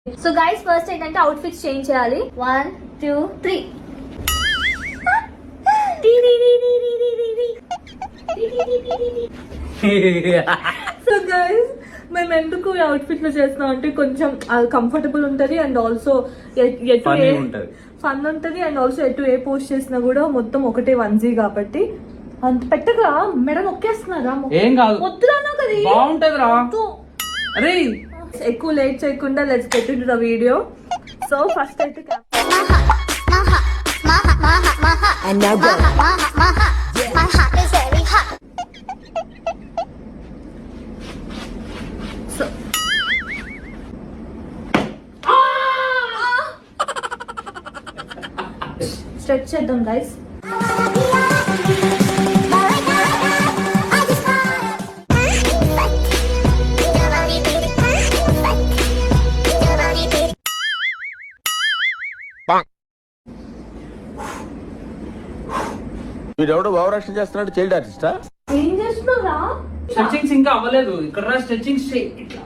So guys first ఏంటంటే out fits change చేయాలి. 1 2 3. So guys మేము ఎందుకు అవుట్ ఫిట్ లో చేస్తున్నాం అంటే కొంచెం కంఫర్టబుల్ ఉంటది అండ్ ఆల్సో ఎటు ఫన్ ఉంటది అండ్ ఆల్సో ఎటు ఏ పోస్ట్ చేసినా కూడా మొత్తం ఒకటే 1G కాబట్టి అంత పెట్టగా మెడ నొక్కేస్తున్నారా? ఏం కాదు, వద్దురా కదా, బాగుంటదిరా. అరే ఎక్కువ లేట్ చేయకుండా let's get into the video. So first అయితే And now go. My heart is very hot. So stretch చేద్దాం గైస్. వీడెవడో భావరక్షణ చేస్తున్నాడు, చైల్డ్ ఆర్టిస్టా? ఏం చేస్తున్నారా? స్ట్రెచింగ్స్ ఇంకా అవ్వలేదు. ఇక్కడ స్ట్రెచింగ్స్ ఇట్లా